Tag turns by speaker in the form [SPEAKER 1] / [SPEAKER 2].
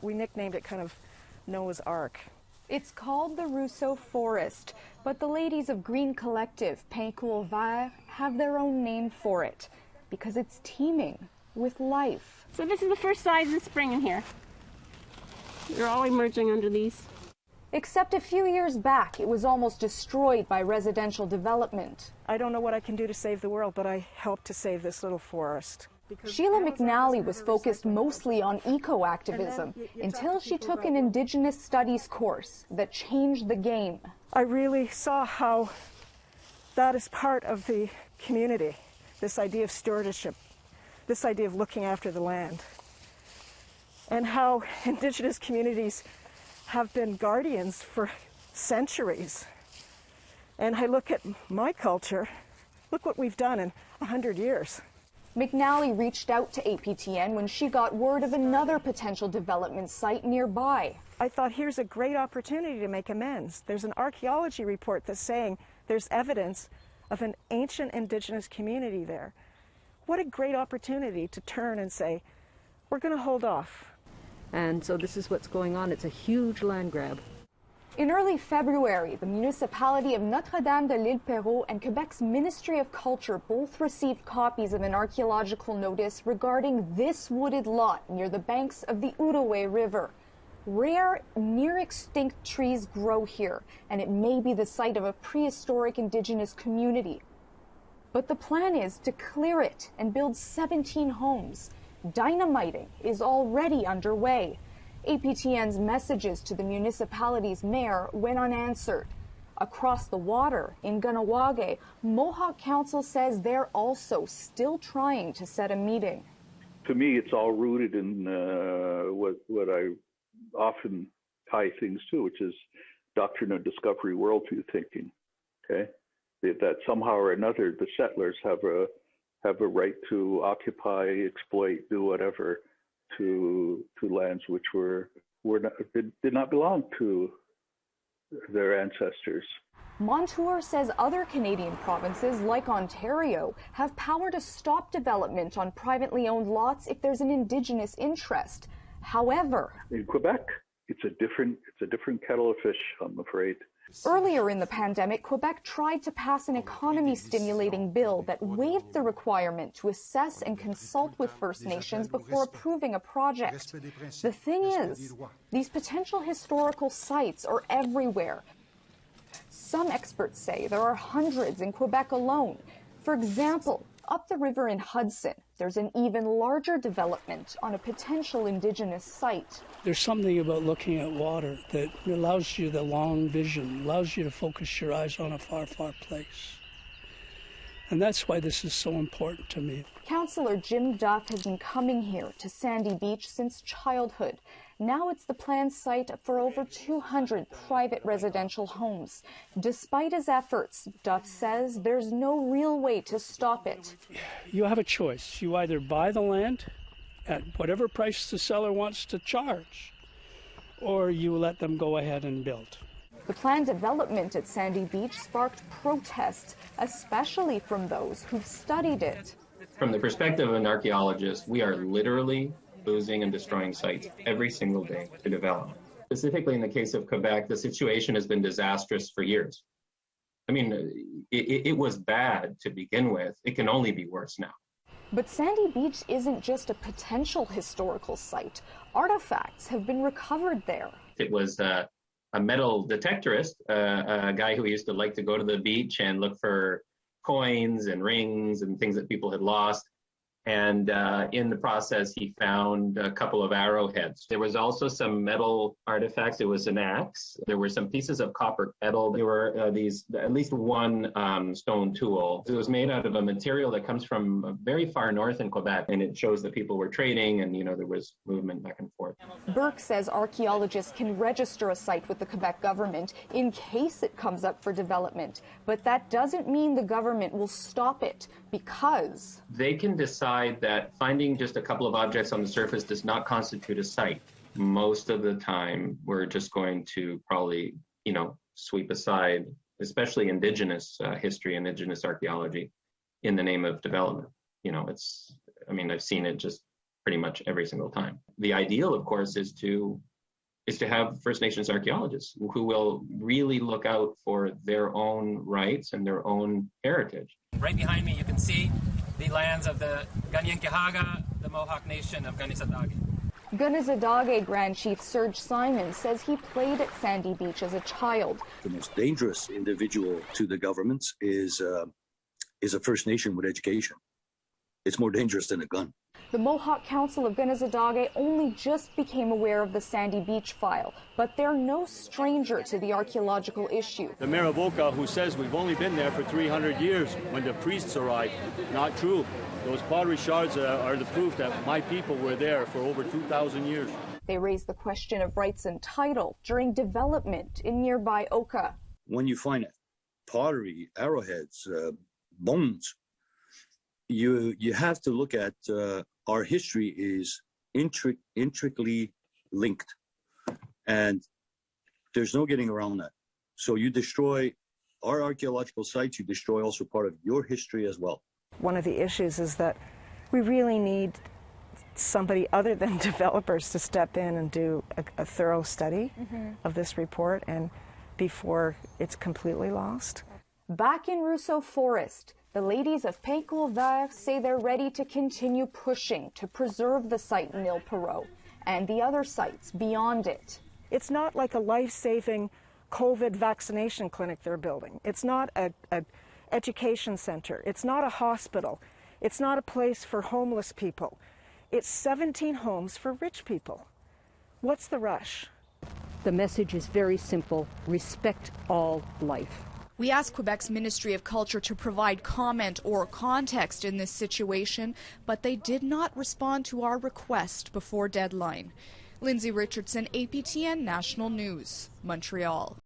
[SPEAKER 1] we nicknamed it kind of Noah's Ark.
[SPEAKER 2] It's called the Russo Forest, but the ladies of Green Collective, Pain Court Vert, have their own name for it, because it's teeming with life.
[SPEAKER 3] So this is the first size in spring in here. They're all emerging under these.
[SPEAKER 2] Except a few years back, it was almost destroyed by residential development.
[SPEAKER 1] I don't know what I can do to save the world, but I help to save this little forest.
[SPEAKER 2] Sheila McNally was focused mostly on eco-activism until she took an Indigenous studies course that changed the game.
[SPEAKER 1] I really saw how that is part of the community, this idea of stewardship, this idea of looking after the land, and how Indigenous communities have been guardians for centuries. And I look at my culture, look what we've done in 100 years.
[SPEAKER 2] McNally reached out to APTN when she got word of another potential development site nearby.
[SPEAKER 1] I thought, here's a great opportunity to make amends. There's an archaeology report that's saying there's evidence of an ancient Indigenous community there. What a great opportunity to turn and say, we're going to hold off.
[SPEAKER 4] And so this is what's going on. It's a huge land grab.
[SPEAKER 2] In early February, the municipality of Notre-Dame de l'Île Perrot and Quebec's Ministry of Culture both received copies of an archaeological notice regarding this wooded lot near the banks of the Outaouais River. Rare, near-extinct trees grow here, and it may be the site of a prehistoric Indigenous community. But the plan is to clear it and build 17 homes. Dynamiting is already underway. APTN's messages to the municipality's mayor went unanswered. Across the water, in Ganawage, Mohawk Council says they're also still trying to set a meeting.
[SPEAKER 5] To me, it's all rooted in what I often tie things to, which is doctrine of discovery worldview thinking. Okay, that somehow or another the settlers have a right to occupy, exploit, do whatever to lands which did not belong to their ancestors.
[SPEAKER 2] Montour says other Canadian provinces, like Ontario, have power to stop development on privately owned lots if there's an Indigenous interest. However,
[SPEAKER 5] in Quebec, it's a different kettle of fish, I'm afraid.
[SPEAKER 2] Earlier in the pandemic, Quebec tried to pass an economy-stimulating bill that waived the requirement to assess and consult with First Nations before approving a project. The thing is, these potential historical sites are everywhere. Some experts say there are hundreds in Quebec alone. For example, up the river in Hudson, there's an even larger development on a potential Indigenous site.
[SPEAKER 6] There's something about looking at water that allows you the long vision, allows you to focus your eyes on a far, far place. And that's why this is so important to me.
[SPEAKER 2] Councillor Jim Duff has been coming here to Sandy Beach since childhood. Now it's the planned site for over 200 private residential homes. Despite his efforts, Duff says there's no real way to stop it.
[SPEAKER 6] You have a choice. You either buy the land at whatever price the seller wants to charge, or you let them go ahead and build.
[SPEAKER 2] The planned development at Sandy Beach sparked protests, especially from those who've studied it.
[SPEAKER 7] From the perspective of an archaeologist, we are literally losing and destroying sites every single day to development. Specifically in the case of Quebec, the situation has been disastrous for years. I mean, it was bad to begin with. It can only be worse now.
[SPEAKER 2] But Sandy Beach isn't just a potential historical site. Artifacts have been recovered there.
[SPEAKER 7] It was a metal detectorist, a guy who used to like to go to the beach and look for coins and rings and things that people had lost. And in the process, he found a couple of arrowheads. There was also some metal artifacts. It was an axe. There were some pieces of copper kettle. There were at least one stone tool. It was made out of a material that comes from very far north in Quebec, and it shows that people were trading and, there was movement back and forth.
[SPEAKER 2] Burke says archaeologists can register a site with the Quebec government in case it comes up for development. But that doesn't mean the government will stop it, because
[SPEAKER 7] they can decide that finding just a couple of objects on the surface does not constitute a site. Most of the time, we're just going to probably, sweep aside, especially Indigenous history, Indigenous archaeology, in the name of development. I've seen it just pretty much every single time. The ideal, of course, is to have First Nations archaeologists who will really look out for their own rights and their own heritage.
[SPEAKER 8] Right behind me, you can see the lands of the Kanien'kehá:ka, the Mohawk Nation of Kanisatake.
[SPEAKER 2] Kanisatake Grand Chief Serge Simon says he played at Sandy Beach as a child.
[SPEAKER 9] The most dangerous individual to the governments is a First Nation with education. It's more dangerous than a gun.
[SPEAKER 2] The Mohawk Council of Kanisatake only just became aware of the Sandy Beach file, but they're no stranger to the archaeological issue.
[SPEAKER 10] The mayor of Oka, who says we've only been there for 300 years when the priests arrived, not true. Those pottery shards are the proof that my people were there for over 2,000 years.
[SPEAKER 2] They raised the question of rights and title during development in nearby Oka.
[SPEAKER 9] When you find pottery, arrowheads, bones, you have to look at our history is intricately linked, and there's no getting around that. So you destroy our archaeological sites, you destroy also part of your history as well.
[SPEAKER 1] One of the issues is that we really need somebody other than developers to step in and do a thorough study of this report and before it's completely lost.
[SPEAKER 2] Back in Russo Forest, the ladies of Pinko Vert say they're ready to continue pushing to preserve the site in Ile Perrot and the other sites beyond it.
[SPEAKER 1] It's not like a life-saving COVID vaccination clinic they're building. It's not an education center. It's not a hospital. It's not a place for homeless people. It's 17 homes for rich people. What's the rush?
[SPEAKER 4] The message is very simple: respect all life.
[SPEAKER 2] We asked Quebec's Ministry of Culture to provide comment or context in this situation, but they did not respond to our request before deadline. Lindsay Richardson, APTN National News, Montreal.